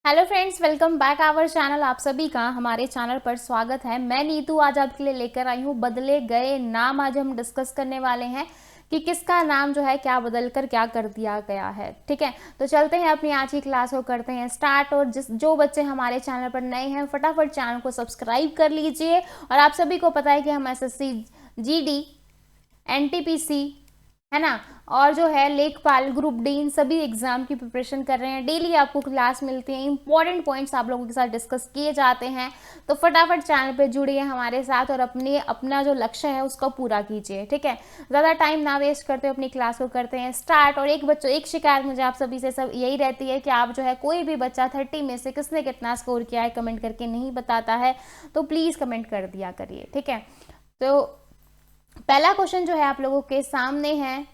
Hello friends, welcome back our channel. आप सभी का हमारे चैनल पर स्वागत है। मैं नीतू आज आपके लिए लेकर आई हूँ बदले गए नाम। आज हम डिस्कस करने वाले हैं कि किसका नाम जो है क्या बदल कर क्या कर दिया गया है। ठीक है, तो चलते हैं अपनी आज की क्लास को करते हैं स्टार्ट। और जो बच्चे हमारे चैनल पर नए हैं फटाफट चैनल को सब्सक्राइब कर लीजिए। और आप सभी को पता है कि हम एसएससी, जीडी, एनटीपीसी, है ना, और जो है लेखपाल, ग्रुप डी, इन सभी एग्जाम की प्रिपरेशन कर रहे हैं। डेली आपको क्लास मिलती है, इंपॉर्टेंट पॉइंट्स आप लोगों के साथ डिस्कस किए जाते हैं। तो फटाफट चैनल पे जुड़िए हमारे साथ और अपना जो लक्ष्य है उसको पूरा कीजिए। ठीक है, ज़्यादा टाइम ना वेस्ट करते हुए अपनी क्लास को करते हैं स्टार्ट। और एक शिकायत मुझे आप सभी से सब यही रहती है कि आप जो है कोई भी बच्चा 30 में से किसने कितना स्कोर किया है कमेंट करके नहीं बताता है, तो प्लीज़ कमेंट कर दिया करिए। ठीक है, तो पहला क्वेश्चन जो है आप लोगों के सामने है।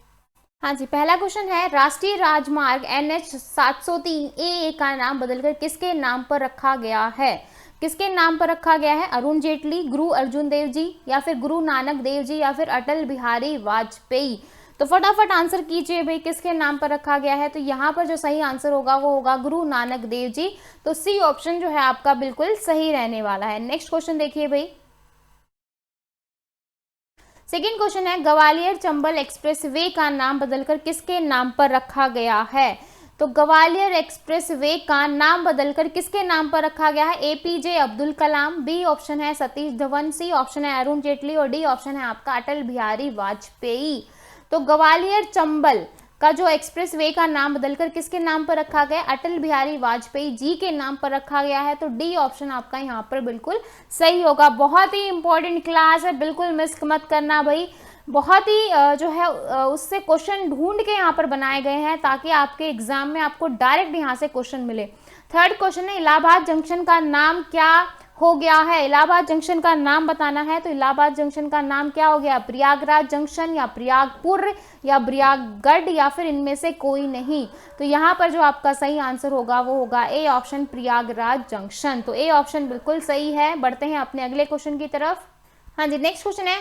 हाँ जी, पहला क्वेश्चन है, राष्ट्रीय राजमार्ग NH 703 AA का नाम बदलकर किसके नाम पर रखा गया है? किसके नाम पर रखा गया है? अरुण जेटली, गुरु अर्जुन देव जी, या फिर गुरु नानक देव जी, या फिर अटल बिहारी वाजपेयी। तो फटाफट आंसर कीजिए भाई, किसके नाम पर रखा गया है? तो यहाँ पर जो सही आंसर होगा वो होगा गुरु नानक देव जी। तो सी ऑप्शन जो है आपका बिल्कुल सही रहने वाला है। नेक्स्ट क्वेश्चन देखिए भाई। सेकेंड क्वेश्चन है, ग्वालियर चंबल एक्सप्रेस वे का नाम बदलकर किसके नाम पर रखा गया है? तो ग्वालियर एक्सप्रेस वे का नाम बदलकर किसके नाम पर रखा गया है? APJ Abdul Kalam, B option है सतीश धवन, सी ऑप्शन है अरुण जेटली, और डी ऑप्शन है आपका अटल बिहारी वाजपेयी। तो ग्वालियर चंबल का जो एक्सप्रेस वे का नाम बदलकर किसके नाम पर रखा गया? अटल बिहारी वाजपेयी जी के नाम पर रखा गया है। तो डी ऑप्शन आपका यहाँ पर बिल्कुल सही होगा। बहुत ही इंपॉर्टेंट क्लास है, बिल्कुल मिस मत करना भाई। बहुत ही जो है उससे क्वेश्चन ढूंढ के यहाँ पर बनाए गए हैं ताकि आपके एग्जाम में आपको डायरेक्ट यहाँ से क्वेश्चन मिले। थर्ड क्वेश्चन है, इलाहाबाद जंक्शन का नाम क्या हो गया है? इलाहाबाद जंक्शन का नाम बताना है। तो इलाहाबाद जंक्शन का नाम क्या हो गया? प्रयागराज जंक्शन, या प्रयागपुर, या प्रयागगढ़, या फिर इनमें से कोई नहीं। तो यहाँ पर जो आपका सही आंसर होगा वो होगा ए ऑप्शन, प्रयागराज जंक्शन। तो ए ऑप्शन बिल्कुल सही है। बढ़ते हैं अपने अगले क्वेश्चन की तरफ। हाँ जी, नेक्स्ट क्वेश्चन है,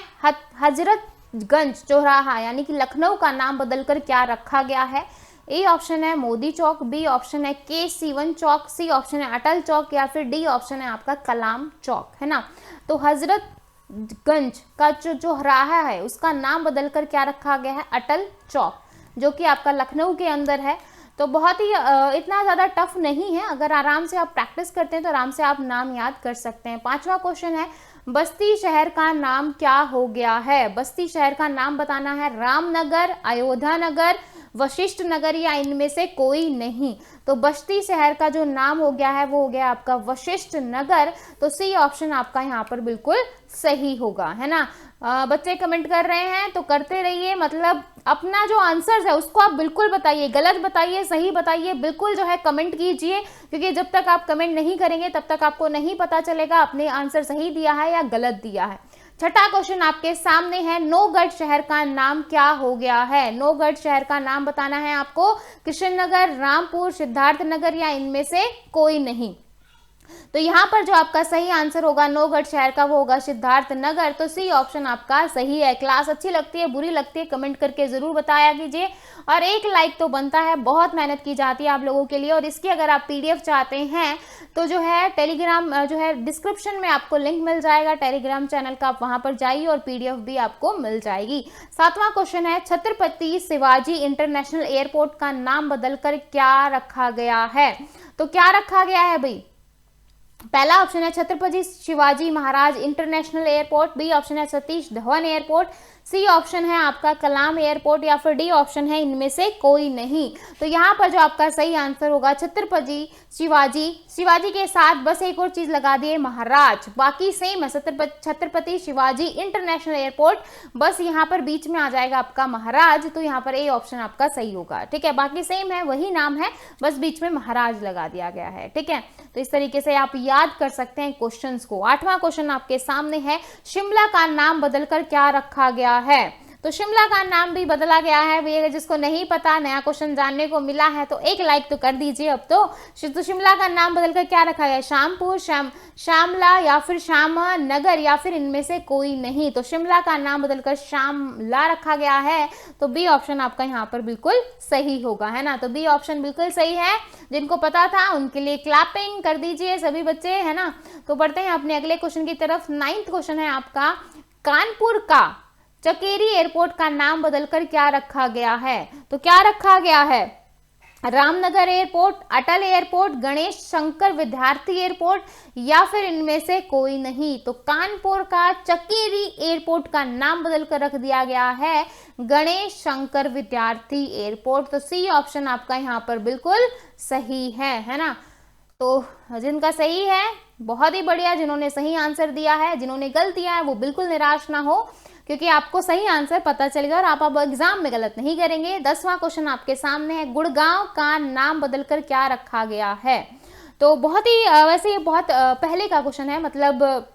हजरतगंज चौराहा यानी कि लखनऊ का नाम बदलकर क्या रखा गया है? ए ऑप्शन है मोदी चौक, बी ऑप्शन है K7 चौक, सी ऑप्शन है अटल चौक, या फिर डी ऑप्शन है आपका कलाम चौक, है ना। तो हजरतगंज का जो चौराहा है उसका नाम बदलकर क्या रखा गया है? अटल चौक, जो कि आपका लखनऊ के अंदर है। तो बहुत ही इतना ज़्यादा टफ नहीं है, अगर आराम से आप प्रैक्टिस करते हैं तो आराम से आप नाम याद कर सकते हैं। पांचवा क्वेश्चन है, बस्ती शहर का नाम क्या हो गया है? बस्ती शहर का नाम बताना है। रामनगर, अयोध्या नगर, वशिष्ठ नगर, या इनमें से कोई नहीं। तो बस्ती शहर का जो नाम हो गया है वो हो गया आपका वशिष्ठ नगर। तो सी ऑप्शन आपका यहाँ पर बिल्कुल सही होगा, है ना। बच्चे कमेंट कर रहे हैं तो करते रहिए, मतलब अपना जो आंसर है उसको आप बिल्कुल बताइए, गलत बताइए सही बताइए, बिल्कुल जो है कमेंट कीजिए, क्योंकि जब तक आप कमेंट नहीं करेंगे तब तक आपको नहीं पता चलेगा आपने आंसर सही दिया है या गलत दिया है। छठा क्वेश्चन आपके सामने है, नौगढ़ शहर का नाम क्या हो गया है? नौगढ़ शहर का नाम बताना है आपको। कृष्णनगर, रामपुर, सिद्धार्थनगर, या इनमें से कोई नहीं। तो यहाँ पर जो आपका सही आंसर होगा नौगढ़ शहर का वो होगा सिद्धार्थ नगर। तो सी ऑप्शन आपका सही है। क्लास अच्छी लगती है बुरी लगती है कमेंट करके जरूर बताया कीजिए, और एक लाइक तो बनता है, बहुत मेहनत की जाती है आप लोगों के लिए। और इसकी अगर आप PDF चाहते हैं तो जो है टेलीग्राम जो है डिस्क्रिप्शन में आपको लिंक मिल जाएगा टेलीग्राम चैनल का, आप वहां पर जाइए और PDF भी आपको मिल जाएगी। सातवां क्वेश्चन है, छत्रपति शिवाजी इंटरनेशनल एयरपोर्ट का नाम बदलकर क्या रखा गया है? तो क्या रखा गया है भाई? पहला ऑप्शन है Chhatrapati Shivaji Maharaj international airport, B option है Satish Dhawan airport, C option है आपका कलाम एयरपोर्ट, या फिर डी ऑप्शन है इनमें से कोई नहीं। तो यहाँ पर जो आपका सही आंसर होगा छत्रपति शिवाजी, शिवाजी के साथ बस एक और चीज लगा दिए महाराज, बाकी सेम है छत्रपति शिवाजी इंटरनेशनल एयरपोर्ट, बस यहाँ पर बीच में आ जाएगा आपका महाराज। तो यहाँ पर ए ऑप्शन आपका सही होगा। ठीक है, बाकी सेम है, वही नाम है, बस बीच में महाराज लगा दिया गया है। ठीक है, तो इस तरीके से आप याद कर सकते हैं क्वेश्चंस को। आठवां क्वेश्चन आपके सामने है, शिमला का नाम बदलकर क्या रखा गया है? तो शिमला का नाम भी बदला गया है भैया, जिसको नहीं पता, नया क्वेश्चन जानने को मिला है तो एक लाइक तो कर दीजिए अब तो शिमला का नाम बदलकर क्या रखा गया है? श्यामपुर, श्यामला या फिर श्याम नगर या फिर इनमें से कोई नहीं। तो शिमला का नाम बदलकर श्यामला रखा गया है, तो बी ऑप्शन आपका यहाँ पर बिल्कुल सही होगा, है ना। तो बी ऑप्शन बिल्कुल सही है। जिनको पता था उनके लिए क्लैपिंग कर दीजिए सभी बच्चे, है ना। तो बढ़ते हैं अपने अगले क्वेश्चन की तरफ। 9th क्वेश्चन है आपका, कानपुर का चकेरी एयरपोर्ट का नाम बदलकर क्या रखा गया है? तो क्या रखा गया है? रामनगर एयरपोर्ट, अटल एयरपोर्ट, गणेश शंकर विद्यार्थी एयरपोर्ट या फिर इनमें से कोई नहीं। तो कानपुर का चकेरी एयरपोर्ट का नाम बदलकर रख दिया गया है गणेश शंकर विद्यार्थी एयरपोर्ट। तो सी ऑप्शन आपका यहाँ पर बिल्कुल सही है ना। तो जिनका सही है बहुत ही बढ़िया, जिन्होंने सही आंसर दिया है, जिन्होंने गलत दिया है वो बिल्कुल निराश ना हो, क्योंकि आपको सही आंसर पता चलेगा और आप अब एग्जाम में गलत नहीं करेंगे। 10वां क्वेश्चन आपके सामने है, गुड़गांव का नाम बदलकर क्या रखा गया है? तो बहुत ही वैसे ये बहुत पहले का क्वेश्चन है, मतलब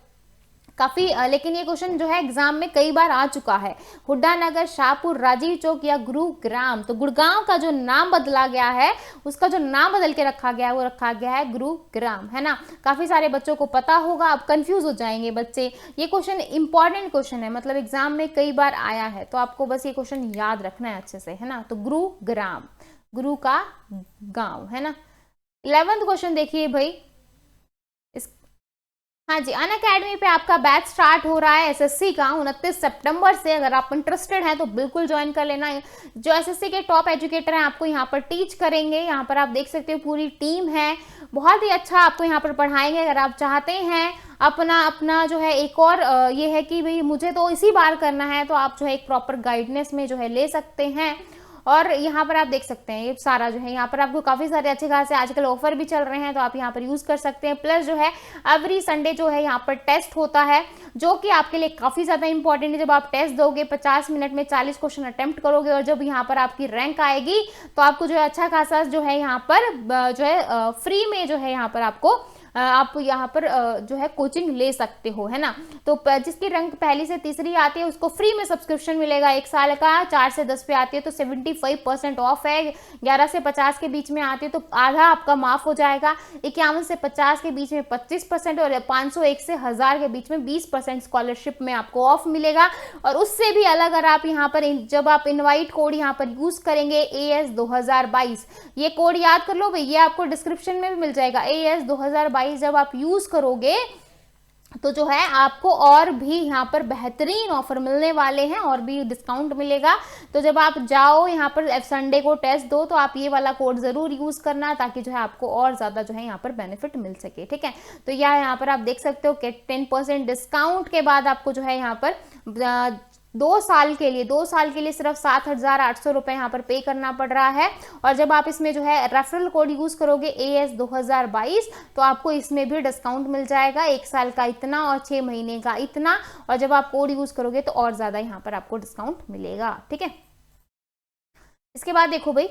काफी, लेकिन ये क्वेश्चन जो है एग्जाम में कई बार आ चुका है। हुड्डा नगर, शाहपुर, राजीव चौक या गुरुग्राम। तो गुड़गांव का जो नाम बदला गया है, उसका जो नाम बदल के रखा गया है वो रखा गया है गुरुग्राम, है ना। काफी सारे बच्चों को पता होगा, अब कंफ्यूज हो जाएंगे बच्चे। ये क्वेश्चन इंपॉर्टेंट क्वेश्चन है, मतलब एग्जाम में कई बार आया है, तो आपको बस ये क्वेश्चन याद रखना है अच्छे से, है ना। तो गुरुग्राम, गुरु का गांव, है ना। 11th क्वेश्चन देखिए भाई, हाँ जी, अनअकैडमी पे आपका बैच स्टार्ट हो रहा है एसएससी का 29 सितंबर से। अगर आप इंटरेस्टेड हैं तो बिल्कुल ज्वाइन कर लेना। जो एसएससी के टॉप एजुकेटर हैं आपको यहाँ पर टीच करेंगे। यहाँ पर आप देख सकते हो पूरी टीम है, बहुत ही अच्छा आपको यहाँ पर पढ़ाएंगे। अगर आप चाहते हैं अपना जो है एक और ये है कि भाई मुझे तो इसी बार करना है, तो आप जो है एक प्रॉपर गाइडेंस में जो है ले सकते हैं। और यहाँ पर आप देख सकते हैं ये सारा जो है, यहाँ पर आपको काफ़ी सारे अच्छे खासे आजकल ऑफर भी चल रहे हैं, तो आप यहाँ पर यूज़ कर सकते हैं। प्लस जो है एवरी संडे जो है यहाँ पर टेस्ट होता है, जो कि आपके लिए काफ़ी ज़्यादा इंपॉर्टेंट है। जब आप टेस्ट दोगे 50 मिनट में 40 क्वेश्चन अटेम्प्ट करोगे, और जब यहाँ पर आपकी रैंक आएगी तो आपको जो है अच्छा खासा जो है यहाँ पर जो है फ्री में जो है यहाँ पर आपको आप यहाँ पर जो है कोचिंग ले सकते हो, है ना। तो जिसकी रैंक पहली से तीसरी आती है उसको फ्री में सब्सक्रिप्शन मिलेगा 1 साल का। 4 से 10 पे आती है तो 75% ऑफ है। 11 से 50 के बीच में आती है तो आधा आपका माफ हो जाएगा। 51 से 50 के बीच में 25% और 501 से 1000 के बीच में 20% स्कॉलरशिप में आपको ऑफ मिलेगा। और उससे भी अलग अगर आप यहाँ पर जब आप इनवाइट कोड यहाँ पर यूज करेंगे AS 2022, ये कोड याद कर लो भाई, ये आपको डिस्क्रिप्शन में भी मिल जाएगा। AS 2022 जब आप यूज करोगे तो जो है आपको और भी यहाँ पर बेहतरीन ऑफर मिलने वाले हैं और भी डिस्काउंट मिलेगा। तो जब आप जाओ यहाँ पर संडे को टेस्ट दो तो आप ये वाला कोड जरूर यूज करना, ताकि जो है आपको और ज्यादा जो है यहाँ पर बेनिफिट मिल सके, ठीक है। तो यहाँ पर आप देख सकते हो कि 10% डिस्काउंट के बाद आपको जो है यहाँ पर 2 साल के लिए सिर्फ 7,800 रुपए यहाँ पर पे करना पड़ रहा है। और जब आप इसमें जो है रेफरल कोड यूज करोगे AS 2022 तो आपको इसमें भी डिस्काउंट मिल जाएगा। 1 साल का इतना और 6 महीने का इतना, और जब आप कोड यूज करोगे तो और ज्यादा यहाँ पर आपको डिस्काउंट मिलेगा, ठीक है। इसके बाद देखो भाई,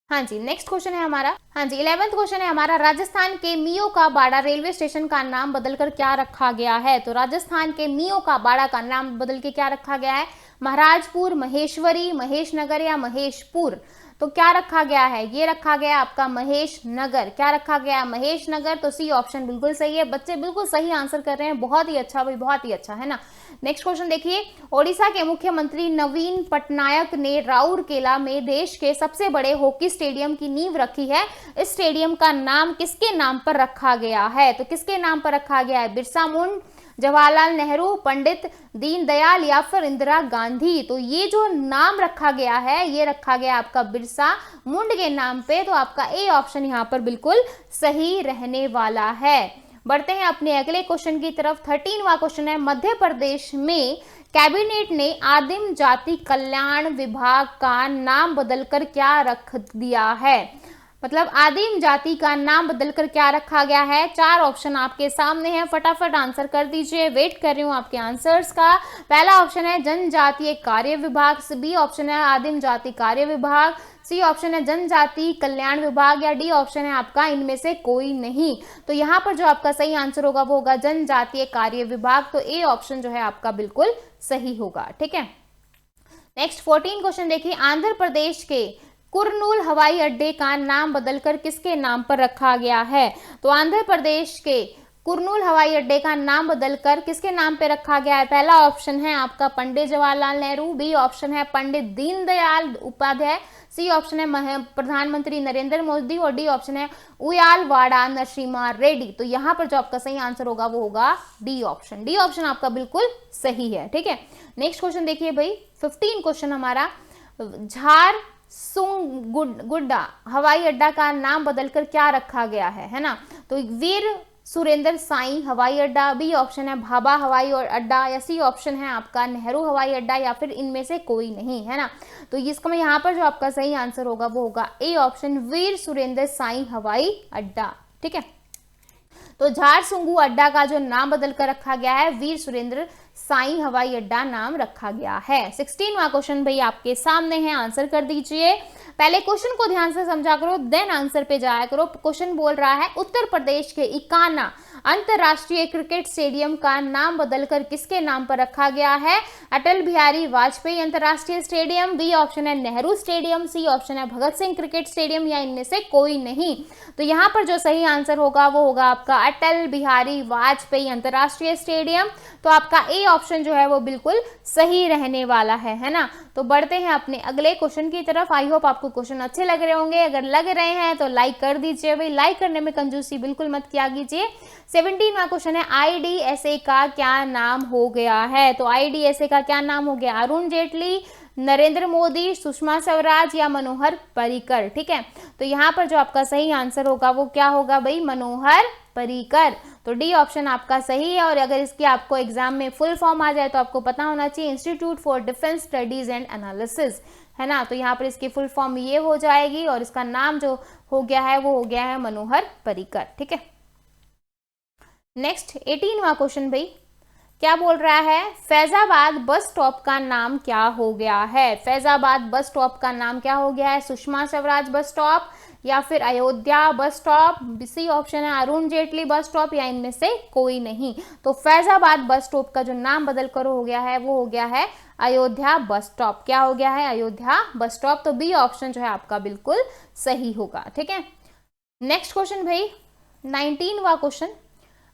हाँ जी, नेक्स्ट क्वेश्चन है हमारा, हाँ जी 11th क्वेश्चन है हमारा, राजस्थान के मियो का बाड़ा रेलवे स्टेशन का नाम बदलकर क्या रखा गया है? तो राजस्थान के मियो का बाड़ा का नाम बदल के क्या रखा गया है? महाराजपुर, महेश्वरी, महेशनगर या महेशपुर। तो क्या रखा गया है? ये रखा गया आपका महेश नगर। क्या रखा गया? महेश नगर। तो सी ऑप्शन बिल्कुल सही है। बच्चे बिल्कुल सही आंसर कर रहे हैं, बहुत ही अच्छा भाई, बहुत ही अच्छा, है ना। नेक्स्ट क्वेश्चन देखिए, ओडिशा के मुख्यमंत्री नवीन पटनायक ने राउरकेला में देश के सबसे बड़े हॉकी स्टेडियम की नींव रखी है। इस स्टेडियम का नाम किसके नाम पर रखा गया है? तो किसके नाम पर रखा गया है? बिरसा मुंडा, जवाहरलाल नेहरू, पंडित दीनदयाल या फिर इंदिरा गांधी। तो ये जो नाम रखा गया है ये रखा गया आपका बिरसा मुंडा के नाम पे। तो आपका ए ऑप्शन यहाँ पर बिल्कुल सही रहने वाला है। बढ़ते हैं अपने अगले क्वेश्चन की तरफ। 13वां क्वेश्चन है, मध्य प्रदेश में कैबिनेट ने आदिम जाति कल्याण विभाग का नाम बदलकर क्या रख दिया है? मतलब आदिम जाति का नाम बदलकर क्या रखा गया है? 4 ऑप्शन आपके सामने हैं, फटाफट आंसर कर दीजिए, वेट कर रही हूं आपके आंसर्स का। पहला ऑप्शन है जनजातीय कार्य विभाग, बी ऑप्शन है आदिम जाति कार्य विभाग, सी ऑप्शन है जनजाति कल्याण विभाग, या डी ऑप्शन है आपका इनमें से कोई नहीं। तो यहाँ पर जो आपका सही आंसर होगा वो होगा जनजातीय कार्य विभाग। तो ए ऑप्शन जो है आपका बिल्कुल सही होगा। ठीक है, नेक्स्ट 14 क्वेश्चन देखिए, आंध्र प्रदेश के कुरनूल हवाई अड्डे का नाम बदलकर किसके नाम पर रखा गया है? तो आंध्र प्रदेश के कुरनूल हवाई अड्डे का नाम बदलकर किसके नाम पे रखा गया है? पहला ऑप्शन है आपका पंडित जवाहरलाल नेहरू, बी ऑप्शन है पंडित दीनदयाल उपाध्याय, सी ऑप्शन है प्रधानमंत्री नरेंद्र मोदी, और डी ऑप्शन है उयालवाड़ा नरसिम्हा रेड्डी। तो यहाँ पर जो आपका सही आंसर होगा वो होगा डी ऑप्शन। डी ऑप्शन आपका बिल्कुल सही है। ठीक है, नेक्स्ट क्वेश्चन देखिए भाई, 15 क्वेश्चन हमारा, झारसुगुडा हवाई अड्डा का नाम बदलकर क्या रखा गया है ना? तो वीर सुरेंद्र साई हवाई अड्डा, बी ऑप्शन है भाभा हवाई अड्डा, या सी ऑप्शन है आपका नेहरू हवाई अड्डा, या फिर इनमें से कोई नहीं, है ना? तो इसका यहाँ पर जो आपका सही आंसर होगा वो होगा ए ऑप्शन वीर सुरेंद्र साई हवाई अड्डा। ठीक है, तो झारसुगु अड्डा का जो नाम बदल कर रखा गया है वीर सुरेंद्र साई हवाई अड्डा नाम रखा गया है। 16वां क्वेश्चन भाई आपके सामने है, आंसर कर दीजिए। पहले क्वेश्चन को ध्यान से समझा करो, देन आंसर पे जाया करो। क्वेश्चन बोल रहा है उत्तर प्रदेश के इकाना अंतरराष्ट्रीय क्रिकेट स्टेडियम का नाम बदलकर किसके नाम पर रखा गया है? अटल बिहारी वाजपेयी अंतरराष्ट्रीय स्टेडियम, बी ऑप्शन है नेहरू स्टेडियम, सी ऑप्शन है भगत सिंह क्रिकेट स्टेडियम, या इनमें से कोई नहीं। तो यहाँ पर जो सही आंसर होगा वो होगा आपका अटल बिहारी वाजपेयी अंतरराष्ट्रीय स्टेडियम। तो आपका ए ऑप्शन जो है वो बिल्कुल सही रहने वाला है ना? तो बढ़ते हैं अपने अगले क्वेश्चन की तरफ। आई होप आपको क्वेश्चन अच्छे लग रहे होंगे, अगर लग रहे हैं तो लाइक कर दीजिए भाई, लाइक करने में कंजूसी बिल्कुल मत किया कीजिए। 17वां क्वेश्चन है, आईडीएसए का क्या नाम हो गया है? तो आईडीएसए का क्या नाम हो गया? अरुण जेटली, नरेंद्र मोदी, सुषमा स्वराज, या मनोहर पर्रिकर। ठीक है, तो यहाँ पर जो आपका सही आंसर होगा वो क्या होगा भाई? मनोहर पर्रिकर। तो डी ऑप्शन आपका सही है। और अगर इसकी आपको एग्जाम में फुल फॉर्म आ जाए तो आपको पता होना चाहिए institute for defence studies and analysis, है ना? तो यहाँ पर इसकी फुल फॉर्म ये हो जाएगी, और इसका नाम जो हो गया है वो हो गया है मनोहर पर्रिकर। ठीक है, नेक्स्ट 18वां क्वेश्चन भाई क्या बोल रहा है? फैजाबाद बस स्टॉप का नाम क्या हो गया है? फैजाबाद बस स्टॉप का नाम क्या हो गया है? सुषमा स्वराज बस स्टॉप, या फिर अयोध्या बस स्टॉप, सी ऑप्शन है अरुण जेटली बस स्टॉप, या इनमें से कोई नहीं। तो फैजाबाद बस स्टॉप का जो नाम बदल कर हो गया है वो हो गया है अयोध्या बस स्टॉप। क्या हो गया है? Ayodhya bus stop. तो बी ऑप्शन जो है आपका बिल्कुल सही होगा। ठीक है, नेक्स्ट क्वेश्चन भाई 19वां question,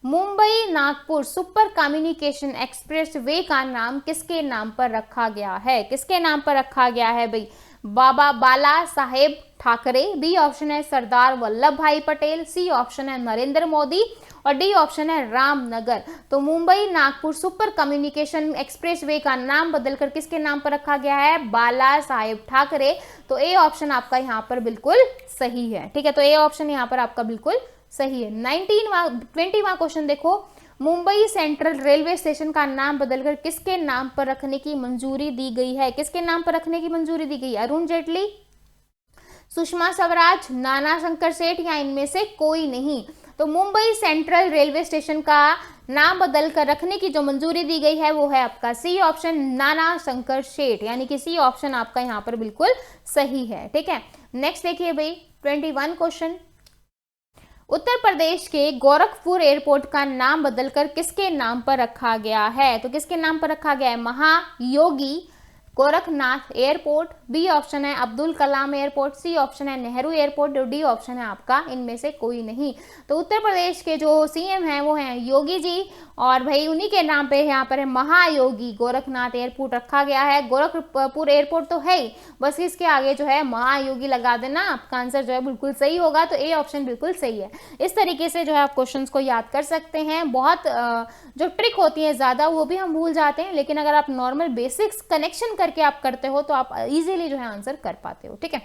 Mumbai Nagpur super communication expressway का नाम किसके नाम पर रखा गया है? किसके नाम पर रखा गया है भाई? बाबा बाला साहेब ठाकरे, बी ऑप्शन है सरदार वल्लभ भाई पटेल, सी ऑप्शन है नरेंद्र मोदी, और डी ऑप्शन है रामनगर। तो Mumbai Nagpur super communication expressway का नाम बदलकर किसके नाम पर रखा गया है? बाला साहेब ठाकरे। तो ए ऑप्शन आपका यहाँ पर बिल्कुल सही है। ठीक है, तो ए ऑप्शन यहाँ पर आपका बिल्कुल सही है। 20वां क्वेश्चन देखो, मुंबई सेंट्रल रेलवे स्टेशन का नाम बदलकर किसके नाम पर रखने की मंजूरी दी गई है? किसके नाम पर रखने की मंजूरी दी गई? अरुण जेटली, सुषमा स्वराज, नाना शंकर सेठ, या इनमें से कोई नहीं। तो मुंबई सेंट्रल रेलवे स्टेशन का नाम बदल कर रखने की जो मंजूरी दी गई है वो है आपका सी ऑप्शन नाना शंकर सेठ, यानी कि सी ऑप्शन आपका यहाँ पर बिल्कुल सही है। ठीक है, नेक्स्ट देखिए भाई 21 क्वेश्चन, उत्तर प्रदेश के गोरखपुर एयरपोर्ट का नाम बदलकर किसके नाम पर रखा गया है? तो किसके नाम पर रखा गया है? महायोगी गोरखनाथ एयरपोर्ट, बी ऑप्शन है Abdul Kalam airport, C option है नेहरू एयरपोर्ट, और डी ऑप्शन है आपका इनमें से कोई नहीं। तो उत्तर प्रदेश के जो सीएम हैं वो हैं योगी जी, और भाई उन्हीं के नाम पे यहाँ पर है महायोगी गोरखनाथ एयरपोर्ट रखा गया है। गोरखपुर एयरपोर्ट तो है ही, बस इसके आगे जो है महायोगी लगा देना, आपका आंसर जो है बिल्कुल सही होगा। तो ए ऑप्शन बिल्कुल सही है। इस तरीके से जो है आप क्वेश्चन को याद कर सकते हैं। बहुत जो ट्रिक होती है ज्यादा वो भी हम भूल जाते हैं, लेकिन अगर आप नॉर्मल बेसिक्स कनेक्शन करके आप करते हो तो आप इजीली जो है आंसर कर पाते हो। ठीक है,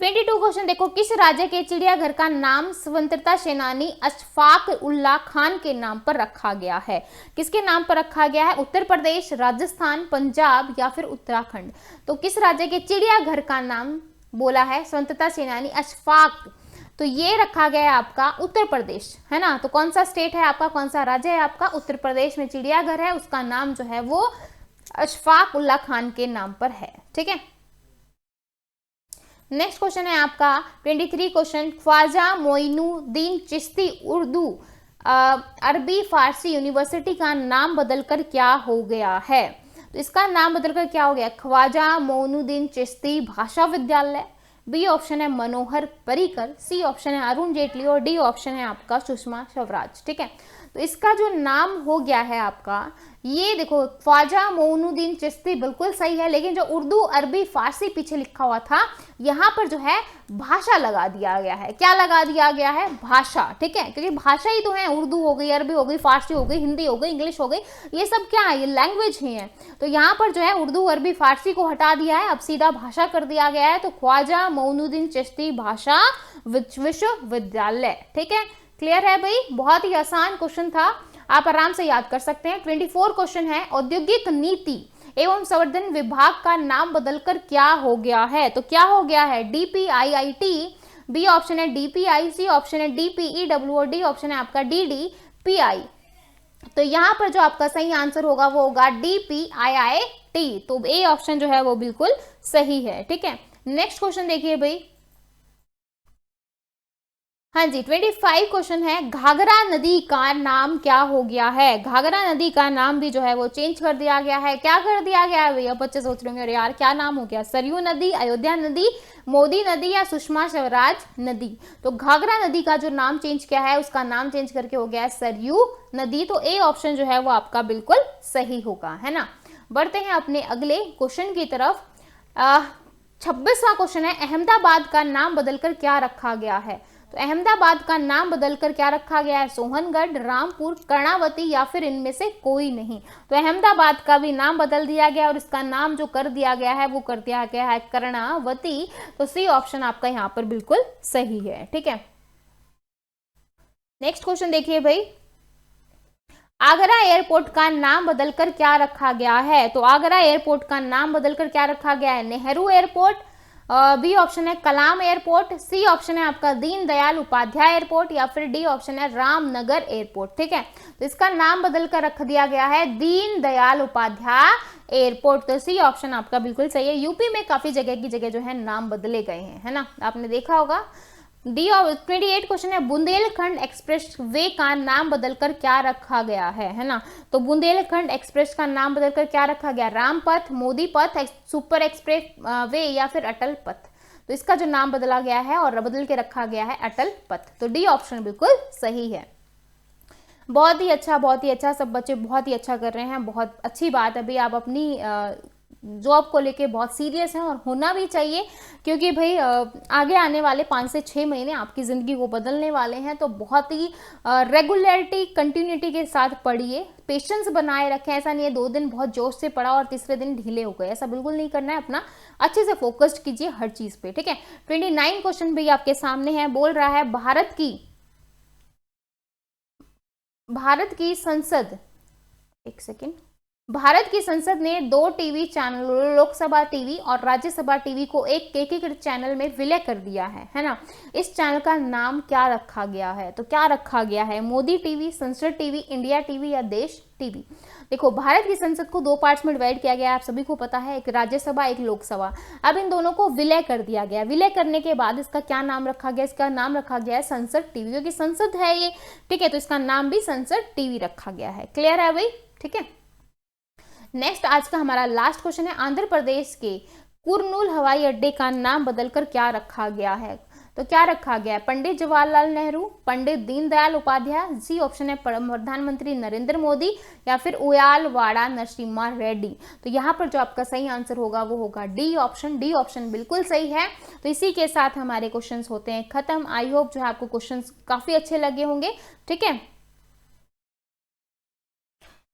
22 क्वेश्चन देखो, किस राज्य के चिड़ियाघर का नाम स्वतंत्रता सेनानी अशफाक उल्लाह खान के नाम पर रखा गया है? किसके नाम पर रखा गया है? उत्तर प्रदेश, राजस्थान, पंजाब, या फिर उत्तराखंड। तो किस राज्य के चिड़ियाघर का नाम बोला है स्वतंत्रता सेनानी अशफाक? तो ये रखा गया है आपका उत्तर प्रदेश, है ना? तो कौन सा स्टेट है आपका, कौन सा राज्य है आपका? उत्तर प्रदेश में चिड़ियाघर है, उसका नाम जो है वो अशफाक उल्लाह खान के नाम पर है। ठीक है, नेक्स्ट क्वेश्चन है आपका 23 क्वेश्चन, ख्वाजा मोइनुद्दीन चिश्ती उर्दू अरबी फारसी यूनिवर्सिटी का नाम बदलकर क्या हो गया है? तो इसका नाम बदलकर क्या हो गया? ख्वाजा मोइनुद्दीन चिश्ती भाषा विद्यालय, बी ऑप्शन है मनोहर पर्रिकर, सी ऑप्शन है अरुण जेटली और डी ऑप्शन है आपका सुषमा स्वराज। ठीक है, तो इसका जो नाम हो गया है आपका, ये देखो ख्वाजा मोइनुद्दीन चिश्ती बिल्कुल सही है, लेकिन जो उर्दू अरबी फारसी पीछे लिखा हुआ था, यहाँ पर जो है भाषा लगा दिया गया है। क्या लगा दिया गया है? भाषा। ठीक है, क्योंकि भाषा ही तो है, उर्दू हो गई, अरबी हो गई, फारसी हो गई, हिंदी हो गई, इंग्लिश हो गई, ये सब क्या है? ये लैंग्वेज ही है। तो यहाँ पर जो है उर्दू अरबी फारसी को हटा दिया है, अब सीधा भाषा कर दिया गया है। तो ख्वाजा मोइनुद्दीन चिश्ती भाषा विश्वविद्यालय। ठीक है, क्लियर है भाई? बहुत ही आसान क्वेश्चन था, आप आराम से याद कर सकते हैं। 24 क्वेश्चन है, औद्योगिक नीति एवं संवर्धन विभाग का नाम बदलकर क्या हो गया है? तो क्या हो गया है? DPIIT, बी ऑप्शन है DPI, सी ऑप्शन है DPEW और डी ऑप्शन है आपका DDPI। तो यहाँ पर जो आपका सही आंसर होगा वो होगा DPIIT। तो ए ऑप्शन जो है वो बिल्कुल सही है। ठीक है, नेक्स्ट क्वेश्चन देखिए भाई। हाँ जी, 25 क्वेश्चन है, घाघरा नदी का नाम क्या हो गया है? घाघरा नदी का नाम भी जो है वो चेंज कर दिया गया है। क्या कर दिया गया है भैया? बच्चे सोच रहे होंगे अरे यार क्या नाम हो गया, सरयू नदी, अयोध्या नदी, मोदी नदी या सुषमा स्वराज नदी? तो घाघरा नदी का जो नाम चेंज किया है, उसका नाम चेंज करके हो गया है सरयू नदी। तो ए ऑप्शन जो है वो आपका बिल्कुल सही होगा, है ना। बढ़ते हैं अपने अगले क्वेश्चन की तरफ। 26वां क्वेश्चन है, अहमदाबाद का नाम बदलकर क्या रखा गया है? तो अहमदाबाद का नाम बदलकर क्या रखा गया है? सोहनगढ़, रामपुर, कर्णावती या फिर इनमें से कोई नहीं। तो अहमदाबाद का भी नाम बदल दिया गया और इसका नाम जो कर दिया गया है वो कर दिया गया है कर्णावती। तो सी ऑप्शन आपका यहाँ पर बिल्कुल सही है। ठीक है, नेक्स्ट क्वेश्चन देखिए भाई। आगरा एयरपोर्ट का नाम बदलकर क्या रखा गया है? तो आगरा एयरपोर्ट का नाम बदलकर क्या रखा गया है? नेहरू एयरपोर्ट, बी ऑप्शन है कलाम एयरपोर्ट, सी ऑप्शन है आपका दीनदयाल उपाध्याय एयरपोर्ट या फिर डी ऑप्शन है रामनगर एयरपोर्ट। ठीक है, तो इसका नाम बदल कर रख दिया गया है दीनदयाल उपाध्याय एयरपोर्ट। तो सी ऑप्शन आपका बिल्कुल सही है। यूपी में काफी जगह की जगह जो है नाम बदले गए हैं, है ना, आपने देखा होगा। डी 28 क्वेश्चन है, बुंदेलखंड एक्सप्रेस वे का नाम बदलकर क्या रखा गया है ना। तो बुंदेलखंड एक्सप्रेस का नाम बदलकर क्या रखा गया? रामपथ, मोदी पथ, सुपर एक्सप्रेस वे या फिर अटल पथ? तो इसका जो नाम बदला गया है और बदल के रखा गया है अटल पथ। तो डी ऑप्शन बिल्कुल सही है। बहुत ही अच्छा, बहुत ही अच्छा, सब बच्चे बहुत ही अच्छा कर रहे हैं, बहुत अच्छी बात है भाई। आप अपनी जॉब को लेके बहुत सीरियस हैं और होना भी चाहिए, क्योंकि भाई आगे आने वाले 5 से 6 महीने आपकी ज़िंदगी को बदलने वाले हैं। तो बहुत ही रेगुलरिटी, कंटिन्यूटी के साथ पढ़िए, पेशेंस बनाए रखें। ऐसा नहीं है 2 दिन बहुत जोश से पढ़ा और तीसरे दिन ढीले हो गए, ऐसा बिल्कुल नहीं करना है। अपना अच्छे से फोकस्ड कीजिए हर चीज़ पे। ठीक है, 29 क्वेश्चन भी आपके सामने है। बोल रहा है भारत की संसद, एक सेकेंड, भारत की संसद ने 2 टीवी चैनल, लोकसभा टीवी और राज्यसभा टीवी को एक एकीकृत चैनल में विलय कर दिया है ना। इस चैनल का नाम क्या रखा गया है? तो क्या रखा गया है? मोदी टीवी, संसद टीवी, इंडिया टीवी या देश टीवी? देखो, भारत की संसद को 2 पार्ट्स में डिवाइड किया गया है, आप सभी को पता है, एक राज्यसभा, एक लोकसभा। अब इन दोनों को विलय कर दिया गया। विलय करने के बाद इसका क्या नाम रखा गया? इसका नाम रखा गया है संसद टीवी, क्योंकि संसद है ये। ठीक है, तो इसका नाम भी संसद टीवी रखा गया है। क्लियर है भाई? ठीक है, नेक्स्ट आज का हमारा लास्ट क्वेश्चन है, आंध्र प्रदेश के कुरनूल हवाई अड्डे का नाम बदलकर क्या रखा गया है? तो क्या रखा गया है? पंडित जवाहरलाल नेहरू, पंडित दीनदयाल उपाध्याय, सी ऑप्शन है प्रधानमंत्री नरेंद्र मोदी या फिर उयालवाड़ा नरसिम्हा रेड्डी? तो यहाँ पर जो आपका सही आंसर होगा वो होगा डी ऑप्शन। डी ऑप्शन बिल्कुल सही है। तो इसी के साथ हमारे क्वेश्चंस होते हैं खत्म। आई होप जो है आपको क्वेश्चंस काफी अच्छे लगे होंगे। ठीक है,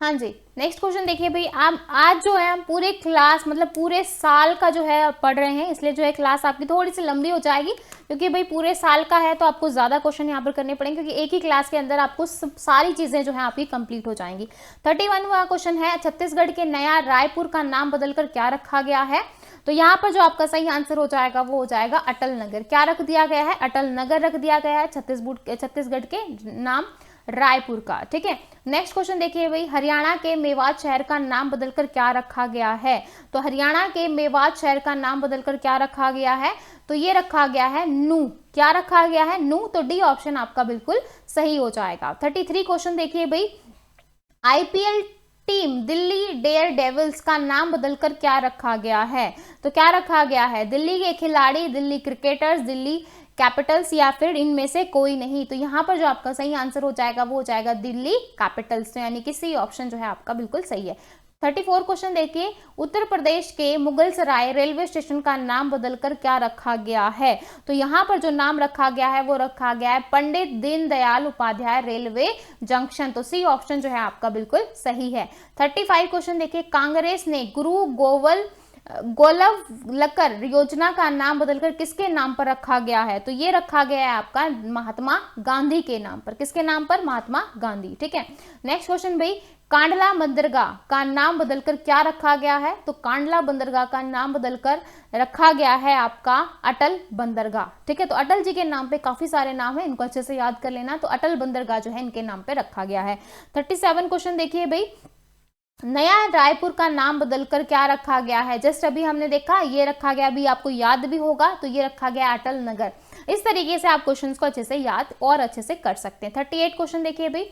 हाँ जी, नेक्स्ट क्वेश्चन देखिए भाई। आप आज जो है हम पूरे क्लास, मतलब पूरे साल का जो है पढ़ रहे हैं, इसलिए जो है क्लास आपकी थोड़ी सी लंबी हो जाएगी, क्योंकि भाई पूरे साल का है तो आपको ज़्यादा क्वेश्चन यहाँ पर करने पड़ेंगे, क्योंकि एक ही क्लास के अंदर आपको सारी चीज़ें जो है आपकी कंप्लीट हो जाएंगी। 31वां क्वेश्चन है, छत्तीसगढ़ के नया रायपुर का नाम बदलकर क्या रखा गया है? तो यहाँ पर जो आपका सही आंसर हो जाएगा वो हो जाएगा अटल नगर। क्या रख दिया गया है? अटल नगर रख दिया गया है छत्तीसगढ़ के नाम रायपुर का। ठीक है, नेक्स्ट क्वेश्चन देखिए भाई, हरियाणा के मेवात शहर का नाम बदलकर क्या रखा गया है? तो हरियाणा के मेवात शहर का नाम बदलकर क्या रखा गया है? तो ये रखा गया है नू। क्या रखा गया है? नू। तो डी ऑप्शन आपका बिल्कुल सही हो जाएगा। 33 क्वेश्चन देखिए भाई, IPL team Delhi Daredevils का नाम बदलकर क्या रखा गया है? तो क्या रखा गया है? दिल्ली के खिलाड़ी, दिल्ली क्रिकेटर्स, दिल्ली कैपिटल्स या फिर इनमें से कोई नहीं। तो यहाँ पर जो आपका सही आंसर हो जाएगा वो हो जाएगा दिल्ली कैपिटल्स। तो यानी कि सी ऑप्शन जो है आपका बिल्कुल सही है। 34 क्वेश्चन देखिए, उत्तर प्रदेश के मुगलसराय रेलवे स्टेशन का नाम बदलकर क्या रखा गया है? तो यहाँ पर जो नाम रखा गया है वो रखा गया है पंडित दीनदयाल उपाध्याय रेलवे जंक्शन। तो सी ऑप्शन जो है आपका बिल्कुल सही है। 35 क्वेश्चन देखिए, कांग्रेस ने गुरु गोलवलकर योजना का नाम बदलकर किसके नाम पर रखा गया है? तो ये रखा गया है आपका महात्मा गांधी के नाम पर। किसके नाम पर? महात्मा गांधी। ठीक है, नेक्स्ट क्वेश्चन भाई, कांडला बंदरगाह का नाम बदलकर क्या रखा गया है? तो कांडला बंदरगाह का नाम बदलकर रखा गया है आपका अटल बंदरगाह। ठीक है, तो अटल जी के नाम पे काफी सारे नाम है, इनको अच्छे से याद कर लेना। तो अटल बंदरगाह जो है इनके नाम पे रखा गया है। 37 क्वेश्चन देखिए भाई, नया रायपुर का नाम बदलकर क्या रखा गया है? जस्ट अभी हमने देखा, ये रखा गया, अभी आपको याद भी होगा, तो ये रखा गया अटल नगर। इस तरीके से आप क्वेश्चंस को अच्छे से याद और अच्छे से कर सकते हैं। 38 क्वेश्चन देखिए भाई,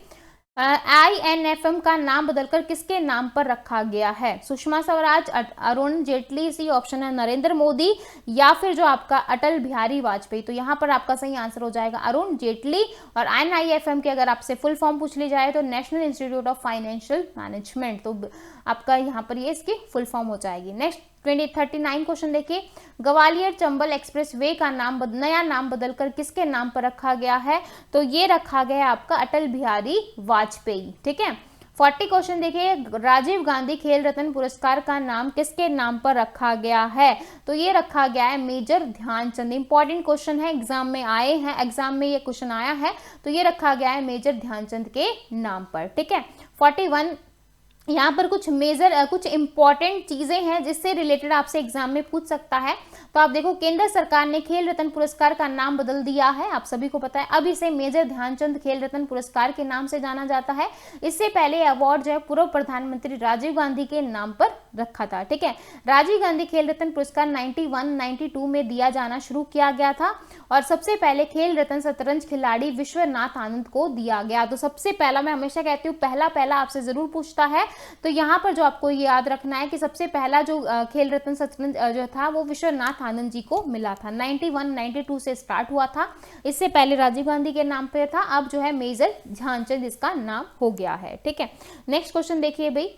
INFM का नाम बदलकर किसके नाम पर रखा गया है? सुषमा स्वराज, अरुण जेटली, सी ऑप्शन है नरेंद्र मोदी या फिर जो आपका अटल बिहारी वाजपेयी। तो यहाँ पर आपका सही आंसर हो जाएगा अरुण जेटली। और NIFM की अगर आपसे फुल फॉर्म पूछ ली जाए तो national institute of financial management. तो आपका यहाँ पर ये इसकी फुल फॉर्म हो जाएगी। नेक्स्ट 39 क्वेश्चन देखिए, ग्वालियर चंबल एक्सप्रेस वे का नया नाम बदलकर किसके नाम पर रखा गया है? तो ये रखा गया है आपका अटल बिहारी वाजपेयी। ठीक है, 40 क्वेश्चन देखिए, राजीव गांधी खेल रत्न पुरस्कार का नाम किसके नाम पर रखा गया है? तो ये रखा गया है मेजर ध्यानचंद। इंपॉर्टेंट क्वेश्चन है, एग्जाम में आए हैं, एग्जाम में ये क्वेश्चन आया है, तो ये रखा गया है मेजर ध्यानचंद के नाम पर। ठीक है, 41 यहाँ पर कुछ इंपॉर्टेंट चीजें हैं जिससे रिलेटेड आपसे एग्जाम में पूछ सकता है। तो आप देखो, केंद्र सरकार ने खेल रत्न पुरस्कार का नाम बदल दिया है, आप सभी को पता है। अब इसे मेजर ध्यानचंद खेल रत्न पुरस्कार के नाम से जाना जाता है। इससे पहले अवार्ड जो है पूर्व प्रधानमंत्री राजीव गांधी के नाम पर रखा था। ठीक है, राजीव गांधी खेल रत्न पुरस्कार 91-92 में दिया जाना शुरू किया गया था और सबसे पहले खेल रत्न शतरंज खिलाड़ी विश्वनाथ आनंद को दिया गया। तो सबसे पहला, मैं हमेशा कहती हूँ पहला आपसे जरूर पूछता है, तो यहाँ पर जो आपको याद रखना है कि सबसे पहला जो खेल रत्न शतरंज जो था वो विश्वनाथ आनंद जी को मिला था। 91-92 से स्टार्ट हुआ था। इससे पहले राजीव गांधी के नाम पे था, अब जो है मेजर ध्यानचंद इसका नाम हो गया है। ठीक है, नेक्स्ट क्वेश्चन देखिए भाई,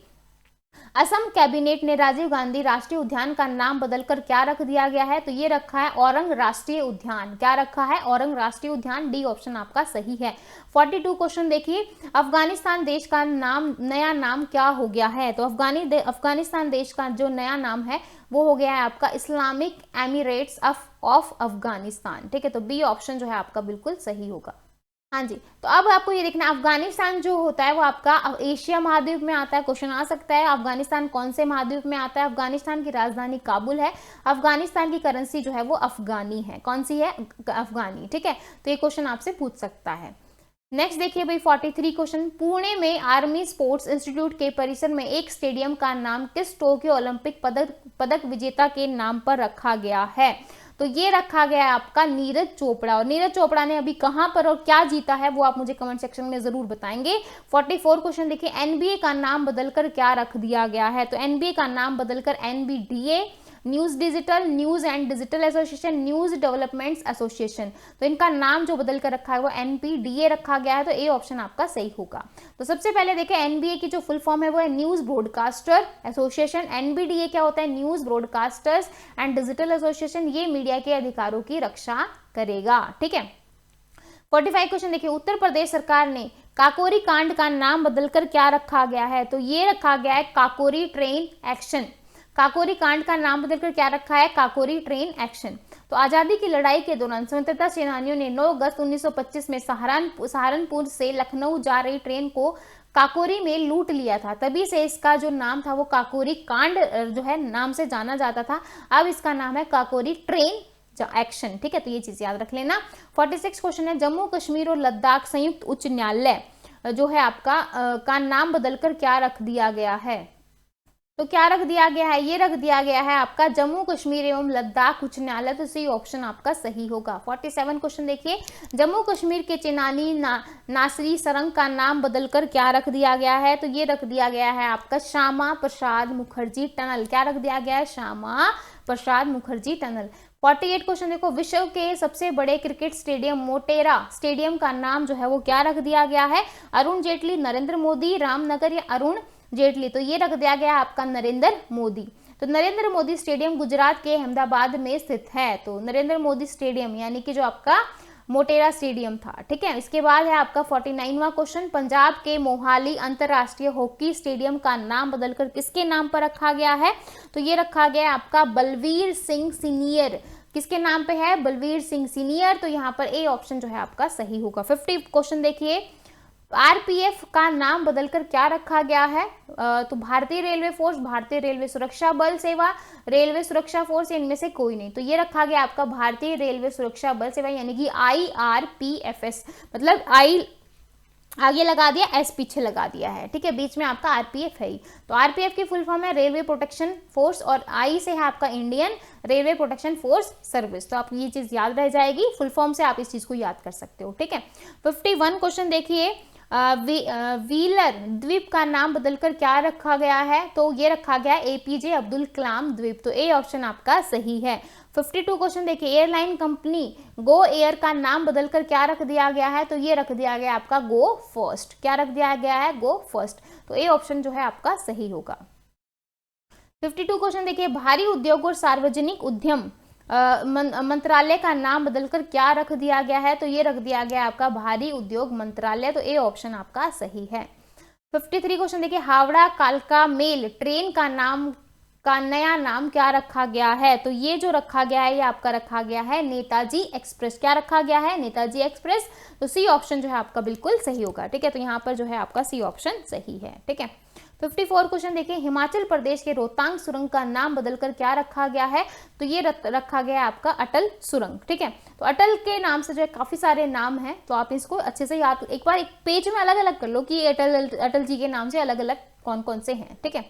असम कैबिनेट ने राजीव गांधी राष्ट्रीय उद्यान का नाम बदलकर क्या रख दिया गया है? तो ये रखा है औरंग राष्ट्रीय उद्यान। क्या रखा है? औरंग राष्ट्रीय उद्यान। डी ऑप्शन आपका सही है। 42 क्वेश्चन देखिए, अफगानिस्तान देश का नया नाम क्या हो गया है? तो अफगानिस्तान देश का जो नया नाम है वो हो गया है आपका इस्लामिक एमिरेट्स ऑफ अफगानिस्तान। ठीक है, तो बी ऑप्शन जो है आपका बिल्कुल सही होगा। हाँ जी, तो अब आपको ये देखना, अफगानिस्तान जो होता है वो आपका एशिया महाद्वीप में आता है। क्वेश्चन आ सकता है अफगानिस्तान कौन से महाद्वीप में आता है? अफगानिस्तान की राजधानी काबुल है। अफगानिस्तान की करेंसी जो है वो अफगानी है। कौन सी है? अफगानी। ठीक है, तो ये क्वेश्चन आपसे पूछ सकता है। नेक्स्ट देखिए भाई 43 क्वेश्चन, पुणे में आर्मी स्पोर्ट्स इंस्टीट्यूट के परिसर में एक स्टेडियम का नाम किस टोक्यो ओलंपिक पदक विजेता के नाम पर रखा गया है? तो ये रखा गया है आपका नीरज चोपड़ा। और नीरज चोपड़ा ने अभी कहां पर और क्या जीता है वो आप मुझे कमेंट सेक्शन में जरूर बताएंगे। 44 क्वेश्चन देखिए, एनबीए का नाम बदलकर क्या रख दिया गया है? तो एनबीए का नाम बदलकर NBDA, news digital, news and digital association, news developments association, तो इनका नाम जो बदल कर रखा है वो एनपीडीए रखा गया है। तो ए ऑप्शन आपका सही होगा। तो सबसे पहले देखें, एनबीए की जो फुल फॉर्म है वो है न्यूज ब्रॉडकास्टर एसोसिएशन। एनबीडीए क्या होता है? News broadcasters and digital association. ये मीडिया के अधिकारों की रक्षा करेगा। ठीक है, 45 क्वेश्चन देखिए, उत्तर प्रदेश सरकार ने काकोरी कांड का नाम बदलकर क्या रखा गया है? तो ये रखा गया है काकोरी ट्रेन एक्शन। काकोरी कांड का नाम बदलकर क्या रखा है? Kakori train action. तो आजादी की लड़ाई के दौरान स्वतंत्रता सेनानियों ने 9 अगस्त 1925 में सहारनपुर से लखनऊ जा रही ट्रेन को काकोरी में लूट लिया था। तभी से इसका जो नाम था वो काकोरी कांड जो है नाम से जाना जाता था। अब इसका नाम है काकोरी ट्रेन एक्शन। ठीक है, तो ये चीज याद रख लेना। 46 क्वेश्चन है, जम्मू कश्मीर और लद्दाख संयुक्त उच्च न्यायालय जो है आपका का नाम बदलकर क्या रख दिया गया है? तो क्या रख दिया गया है? ये रख दिया गया है आपका जम्मू कश्मीर एवं लद्दाख उच्च न्यायालय। तो सी ऑप्शन आपका सही होगा। 47 क्वेश्चन देखिए, जम्मू कश्मीर के चेनानी नासरी सुरंग का नाम बदलकर क्या रख दिया गया है? तो ये रख दिया गया है आपका श्यामा प्रसाद मुखर्जी टनल। क्या रख दिया गया है? श्यामा प्रसाद मुखर्जी टनल। 48 क्वेश्चन देखो, विश्व के सबसे बड़े क्रिकेट स्टेडियम मोटेरा स्टेडियम का नाम जो है वो क्या रख दिया गया है? अरुण जेटली, नरेंद्र मोदी, रामनगर या अरुण जेटली? तो ये रख दिया गया आपका नरेंद्र मोदी। तो नरेंद्र मोदी स्टेडियम गुजरात के अहमदाबाद में स्थित है। तो नरेंद्र मोदी स्टेडियम यानी कि जो आपका मोटेरा स्टेडियम था, ठीक है। इसके बाद है आपका 49वां क्वेश्चन, पंजाब के मोहाली अंतरराष्ट्रीय हॉकी स्टेडियम का नाम बदलकर किसके नाम पर रखा गया है? तो ये रखा गया है आपका बलवीर सिंह सीनियर। किसके नाम पे है? बलवीर सिंह सीनियर। तो यहाँ पर ए ऑप्शन जो है आपका सही होगा। 50 क्वेश्चन देखिए, आरपीएफ का नाम बदलकर क्या रखा गया है? तो भारतीय रेलवे फोर्स, भारतीय रेलवे सुरक्षा बल सेवा, रेलवे सुरक्षा फोर्स, इनमें से कोई नहीं। तो ये रखा गया आपका भारतीय रेलवे सुरक्षा बल सेवा यानी कि IRPFS। मतलब आई आगे लगा दिया, एस पीछे लगा दिया है, ठीक है। बीच में आपका आरपीएफ है ही। तो आरपीएफ की फुल फॉर्म है रेलवे प्रोटेक्शन फोर्स और आई से है आपका Indian railway protection force service. तो आप ये चीज याद रह जाएगी, फुल फॉर्म से आप इस चीज को याद कर सकते हो, ठीक है। 51 क्वेश्चन देखिए, व्हीलर द्वीप का नाम बदलकर क्या रखा गया है? तो ये रखा गया एपीजे अब्दुल कलाम द्वीप। तो ए ऑप्शन आपका सही है। 52 क्वेश्चन देखिए, एयरलाइन कंपनी गो एयर का नाम बदलकर क्या रख दिया गया है? तो ये रख दिया गया आपका गो फर्स्ट। क्या रख दिया गया है? गो फर्स्ट। तो ए ऑप्शन जो है आपका सही होगा। 52 क्वेश्चन देखिए, भारी उद्योग और सार्वजनिक उद्यम मंत्रालय का नाम बदलकर क्या रख दिया गया है? तो ये रख दिया गया आपका भारी उद्योग मंत्रालय। तो ए ऑप्शन आपका सही है। 53 क्वेश्चन देखिए, हावड़ा कालका मेल ट्रेन का नया नाम क्या रखा गया है? तो ये जो रखा गया है ये आपका रखा गया है नेताजी एक्सप्रेस। क्या रखा गया है? नेताजी एक्सप्रेस। तो सी ऑप्शन जो है आपका बिल्कुल सही होगा, ठीक है। तो यहाँ पर जो है आपका सी ऑप्शन सही है, ठीक है। 54 क्वेश्चन देखिए, हिमाचल प्रदेश के रोहतांग सुरंग का नाम बदलकर क्या रखा गया है? तो ये रखा गया है आपका अटल सुरंग, ठीक है। तो अटल के नाम से जो है काफी सारे नाम हैं, तो आप इसको अच्छे से याद एक बार एक पेज में अलग अलग कर लो कि अटल जी के नाम से अलग अलग कौन कौन से हैं, ठीक है।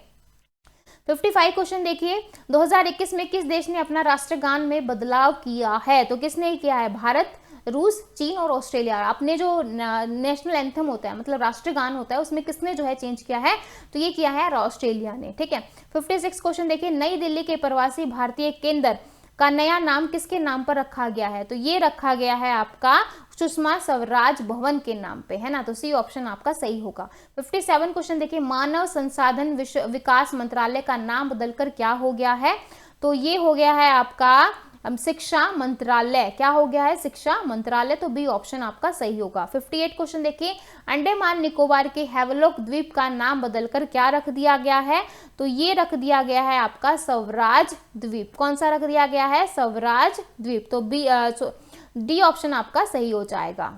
55 क्वेश्चन देखिए, 2021 में किस देश ने अपना राष्ट्रगान में बदलाव किया है? तो किसने किया है? भारत, रूस, चीन और ऑस्ट्रेलिया। अपने जो नेशनल एंथम होता है मतलब राष्ट्रगान होता है उसमें किसने जो है चेंज किया है? तो ये किया है ऑस्ट्रेलिया ने, ठीक है। 56 क्वेश्चन देखिए, नई दिल्ली के प्रवासी भारतीय केंद्र का नया नाम किसके नाम पर रखा गया है? तो ये रखा गया है आपका सुषमा स्वराज भवन के नाम पे, है ना। तो सी ऑप्शन आपका सही होगा। 57 क्वेश्चन देखिए, मानव संसाधन विकास मंत्रालय का नाम बदलकर क्या हो गया है? तो ये हो गया है आपका शिक्षा मंत्रालय। क्या हो गया है? शिक्षा मंत्रालय। तो बी ऑप्शन आपका सही होगा। 58 क्वेश्चन देखिए, अंडमान निकोबार के हैवलॉक द्वीप का नाम बदलकर क्या रख दिया गया है? तो ये रख दिया गया है आपका स्वराज द्वीप। कौन सा रख दिया गया है? स्वराज द्वीप। तो बी डी ऑप्शन आपका सही हो जाएगा।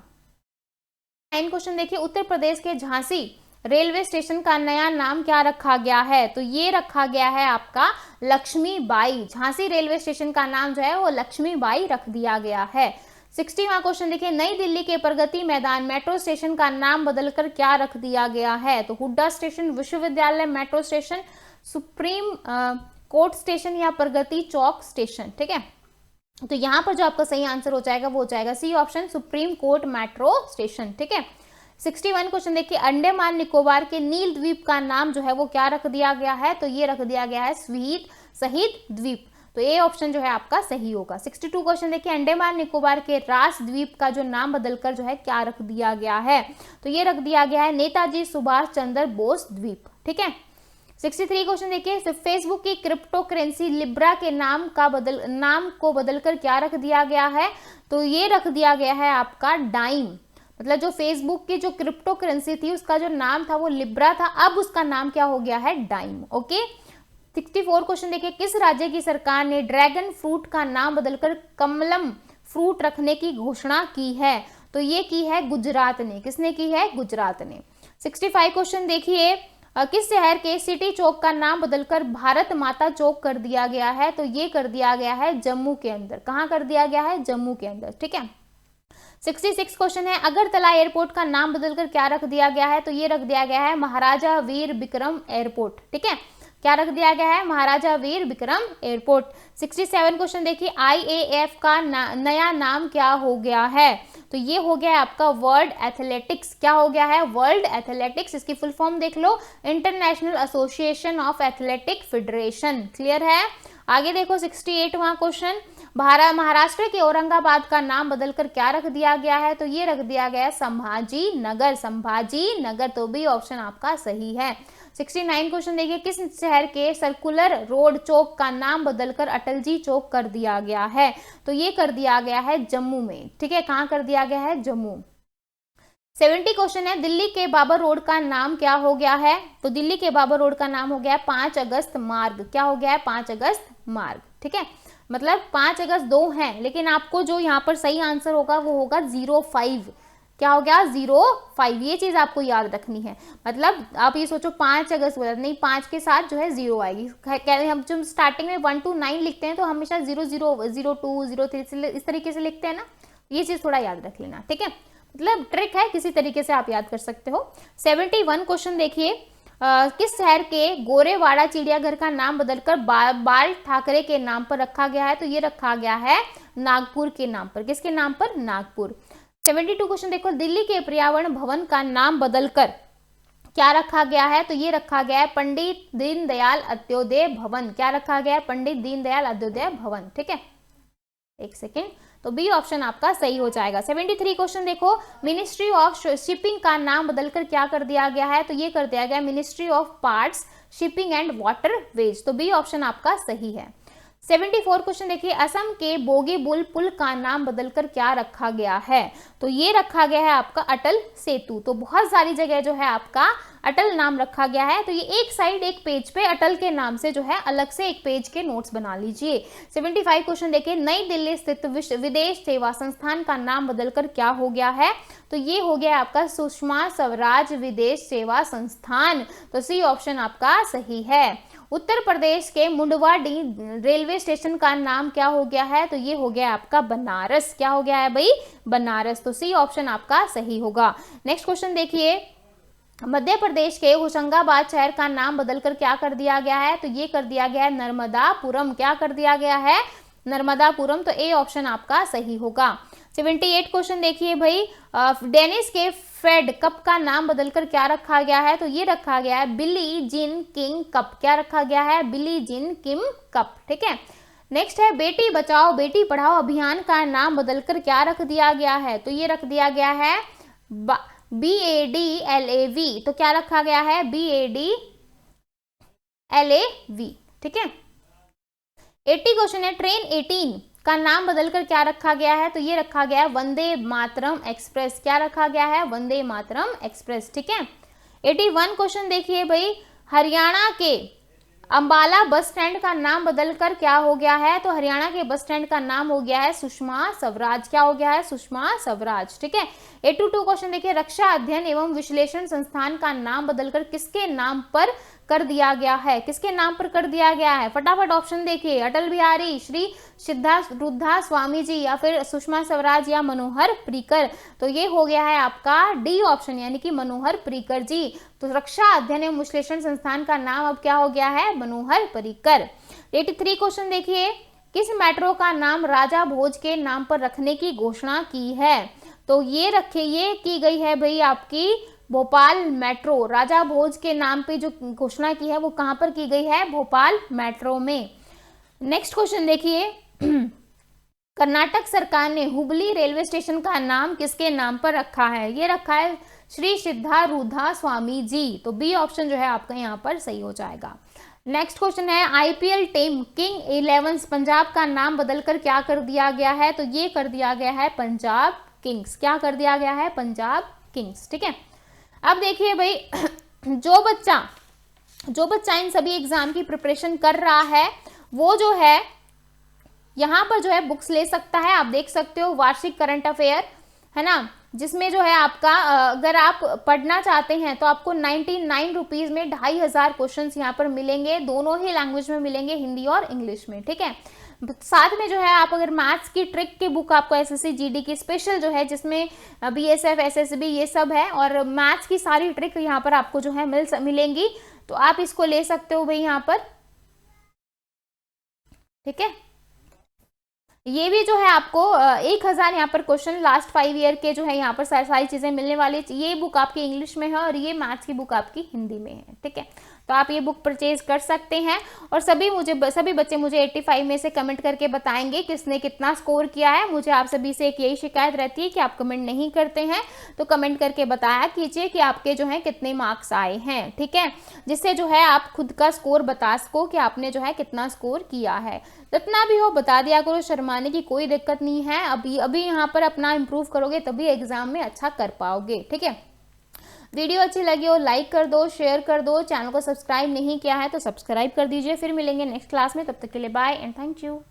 9 क्वेश्चन देखिए, उत्तर प्रदेश के झांसी रेलवे स्टेशन का नया नाम क्या रखा गया है? तो ये रखा गया है आपका लक्ष्मीबाई। झांसी रेलवे स्टेशन का नाम जो है वो लक्ष्मीबाई रख दिया गया है। 60वां क्वेश्चन देखिए, नई दिल्ली के प्रगति मैदान मेट्रो स्टेशन का नाम बदलकर क्या रख दिया गया है? तो हुड्डा स्टेशन, विश्वविद्यालय metro station, supreme court station या प्रगति चौक स्टेशन, ठीक है। तो यहाँ पर जो आपका सही आंसर हो जाएगा वो हो जाएगा C option, supreme court metro station, ठीक है। 61 क्वेश्चन देखिए, अंडमान निकोबार के नील द्वीप का नाम जो है वो क्या रख दिया गया है? तो ये रख दिया गया है शहीद द्वीप। तो ए ऑप्शन जो है आपका सही होगा। 62 क्वेश्चन देखिए, अंडमान निकोबार के रास द्वीप का जो नाम बदलकर जो है क्या रख दिया गया है? तो ये रख दिया गया है नेताजी सुभाष चंद्र बोस द्वीप, ठीक है। 63 क्वेश्चन देखिए, फेसबुक की क्रिप्टो करेंसी लिब्रा के नाम को बदलकर क्या रख दिया गया है? तो ये रख दिया गया है आपका डाइम। मतलब जो फेसबुक की जो क्रिप्टो करेंसी थी उसका जो नाम था वो लिब्रा था, अब उसका नाम क्या हो गया है? Dime, okay. 64 क्वेश्चन देखिए, किस राज्य की सरकार ने ड्रैगन फ्रूट का नाम बदलकर कमलम फ्रूट रखने की घोषणा की है? तो ये की है गुजरात ने। किसने की है? गुजरात ने। 65 क्वेश्चन देखिए, किस शहर के सिटी चौक का नाम बदलकर भारत माता चौक कर दिया गया है? तो ये कर दिया गया है जम्मू के अंदर। कहाँ कर दिया गया है? जम्मू के अंदर, ठीक है। 66 क्वेश्चन है, अगरतला एयरपोर्ट का नाम बदलकर क्या रख दिया गया है? तो ये रख दिया गया है महाराजा वीर विक्रम एयरपोर्ट। ठीक है, क्या रख दिया गया है? महाराजा वीर विक्रम एयरपोर्ट। 67 क्वेश्चन देखिए, IAF का नया नाम क्या हो गया है? तो ये हो गया है आपका वर्ल्ड एथलेटिक्स। क्या हो गया है? World athletics. इसकी फुल फॉर्म देख लो, international association of athletic federation. Clear है? आगे देखो 68वां क्वेश्चन, महाराष्ट्र के औरंगाबाद का नाम बदलकर क्या रख दिया गया है? तो ये रख दिया गया है संभाजी नगर। संभाजी नगर, तो भी ऑप्शन आपका सही है। 69 क्वेश्चन देखिए, किस शहर के सर्कुलर रोड चौक का नाम बदलकर अटल जी चौक कर दिया गया है? तो ये कर दिया गया है जम्मू में। ठीक है, कहाँ कर दिया गया है? जम्मू। 70 क्वेश्चन है, दिल्ली के बाबर रोड का नाम क्या हो गया है? तो दिल्ली के बाबर रोड का नाम हो गया 5 अगस्त मार्ग। क्या हो गया है? 5 अगस्त मार्ग। ठीक है, मतलब 5 अगस्त 2 हैं, लेकिन आपको जो यहाँ पर सही आंसर होगा वो होगा 05। क्या हो गया? 05। ये चीज आपको याद रखनी है। मतलब आप ये सोचो 5 अगस्त बोला, नहीं, 5 के साथ जो है 0 आएगी। हम जब स्टार्टिंग में 1 to 9 लिखते हैं तो हमेशा 0 0 0 2 0 3 इस तरीके से लिखते हैं ना, ये चीज थोड़ा याद रख लेना। ठीक है, मतलब ट्रिक है, किसी तरीके से आप याद कर सकते हो। 71 क्वेश्चन देखिए, किस शहर के गोरेवाड़ा चिड़ियाघर का नाम बदलकर बाल ठाकरे के नाम पर रखा गया है? तो ये रखा गया है नागपुर के नाम पर। किसके नाम पर? नागपुर। 72 क्वेश्चन देखो, दिल्ली के पर्यावरण भवन का नाम बदलकर क्या रखा गया है? तो ये रखा गया है पंडित दीनदयाल अंत्योदय भवन। क्या रखा गया है? पंडित दीनदयाल अंत्योदय भवन। ठीक है, एक सेकेंड, तो बी ऑप्शन आपका सही हो जाएगा। 73 क्वेश्चन देखो, मिनिस्ट्री ऑफ शिपिंग का नाम बदलकर क्या कर दिया गया है? तो ये कर दिया गया ministry of parts shipping and waterways. तो बी ऑप्शन आपका सही है। 74 क्वेश्चन देखिए, असम के बोगीबुल पुल का नाम बदलकर क्या रखा गया है? तो ये रखा गया है आपका अटल सेतु। तो बहुत सारी जगह जो है आपका अटल नाम रखा गया है, तो ये एक साइड एक पेज पे अटल के नाम से जो है अलग से एक पेज के नोट्स बना लीजिए। 75 क्वेश्चन देखिए, नई दिल्ली स्थित विदेश सेवा संस्थान का नाम बदलकर क्या हो गया है? तो ये हो गया आपका सुषमा स्वराज विदेश सेवा संस्थान। तो सी ऑप्शन आपका सही है। उत्तर प्रदेश के मुंडवाडी रेलवे स्टेशन का नाम क्या हो गया है? तो ये हो गया आपका बनारस। क्या हो गया है भाई? बनारस। तो सी ऑप्शन आपका सही होगा। नेक्स्ट क्वेश्चन देखिए, मध्य प्रदेश के होशंगाबाद शहर का नाम बदलकर क्या कर दिया गया है? तो ये कर दिया गया है नर्मदापुरम। क्या कर दिया गया है? नर्मदापुरम। तो ए ऑप्शन आपका सही होगा। 78 क्वेश्चन देखिए भाई, डेनिस के फेड कप का नाम बदलकर क्या रखा गया है? तो ये रखा गया है बिली जिन किंग कप। क्या रखा गया है? बिली जिन किंग कप। ठीक है, नेक्स्ट है बेटी बचाओ बेटी पढ़ाओ अभियान का नाम बदलकर क्या रख दिया गया है? तो ये रख दिया गया है BADLAV। तो क्या रखा गया है? BADLAV। ठीक है, 80 क्वेश्चन है, ट्रेन 18 का नाम बदलकर क्या रखा गया है? तो ये रखा गया है वंदे मातरम एक्सप्रेस। क्या रखा गया है? वंदे मातरम एक्सप्रेस। ठीक है, 81 क्वेश्चन देखिए भाई, हरियाणा के अंबाला बस स्टैंड का नाम बदलकर क्या हो गया है? तो हरियाणा के बस स्टैंड का नाम हो गया है सुषमा स्वराज। क्या हो गया है? सुषमा स्वराज। ठीक है, 82 क्वेश्चन देखिए, रक्षा अध्ययन एवं विश्लेषण संस्थान का नाम बदलकर किसके नाम पर कर दिया गया है? किसके नाम पर कर दिया गया है? फटाफट ऑप्शन देखिए, अटल बिहारी, श्री सिद्धारूढ़ा स्वामी जी, या फिर सुषमा स्वराज, या मनोहर पर्रिकर। तो ये हो गया है आपका डी ऑप्शन, यानी कि मनोहर पर्रिकर जी। तो रक्षा अध्ययन एवं विश्लेषण संस्थान का नाम अब क्या हो गया है? मनोहर पर्रिकर। 83 क्वेश्चन देखिए, किस मेट्रो का नाम राजा भोज के नाम पर रखने की घोषणा की है? तो ये की गई है भाई आपकी भोपाल मेट्रो। राजा भोज के नाम पे जो घोषणा की है वो कहां पर की गई है? भोपाल मेट्रो में। नेक्स्ट क्वेश्चन देखिए, कर्नाटक सरकार ने हुबली रेलवे स्टेशन का नाम किसके नाम पर रखा है? ये रखा है श्री सिद्धारूढ़ा स्वामी जी। तो बी ऑप्शन जो है आपका यहाँ पर सही हो जाएगा। नेक्स्ट क्वेश्चन है, IPL टीम किंग 11 पंजाब का नाम बदलकर क्या कर दिया गया है? तो ये कर दिया गया है पंजाब किंग्स। क्या कर दिया गया है? पंजाब किंग्स। ठीक है, अब देखिए भाई, जो बच्चा इन सभी एग्जाम की प्रिपरेशन कर रहा है वो जो है यहाँ पर जो है बुक्स ले सकता है। आप देख सकते हो वार्षिक करंट अफेयर है ना, जिसमें जो है आपका अगर आप पढ़ना चाहते हैं तो आपको 99 रुपीज में 2500 क्वेश्चन यहाँ पर मिलेंगे। दोनों ही लैंग्वेज में मिलेंगे, हिंदी और इंग्लिश में। ठीक है, साथ में जो है आप अगर मैथ्स की ट्रिक की बुक आपको एसएससी जीडी की स्पेशल जो है, जिसमें बीएसएफ एसएसबी ये सब है और मैथ्स की सारी ट्रिक यहाँ पर आपको जो है मिलेंगी, तो आप इसको ले सकते हो भाई यहाँ पर। ठीक है, ये भी जो है आपको 1000 यहाँ पर क्वेश्चन लास्ट 5 ईयर के जो है यहाँ पर सारी चीजें मिलने वाली। ये बुक आपकी इंग्लिश में है और ये मैथ्स की बुक आपकी हिंदी में है। ठीक है, तो आप ये बुक परचेज कर सकते हैं। और सभी बच्चे मुझे 85 में से कमेंट करके बताएंगे किसने कितना स्कोर किया है। मुझे आप सभी से एक यही शिकायत रहती है कि आप कमेंट नहीं करते हैं, तो कमेंट करके बताया कीजिए कि आपके जो है कितने मार्क्स आए हैं। ठीक है, जिससे जो है आप खुद का स्कोर बता सको कि आपने जो है कितना स्कोर किया है। जितना भी हो बता दिया करो, शर्माने की कोई दिक्कत नहीं है। अभी यहाँ पर अपना इम्प्रूव करोगे तभी एग्जाम में अच्छा कर पाओगे। ठीक है, वीडियो अच्छी लगी हो लाइक कर दो, शेयर कर दो, चैनल को सब्सक्राइब नहीं किया है तो सब्सक्राइब कर दीजिए। फिर मिलेंगे नेक्स्ट क्लास में, तब तक के लिए बाय एंड थैंक यू।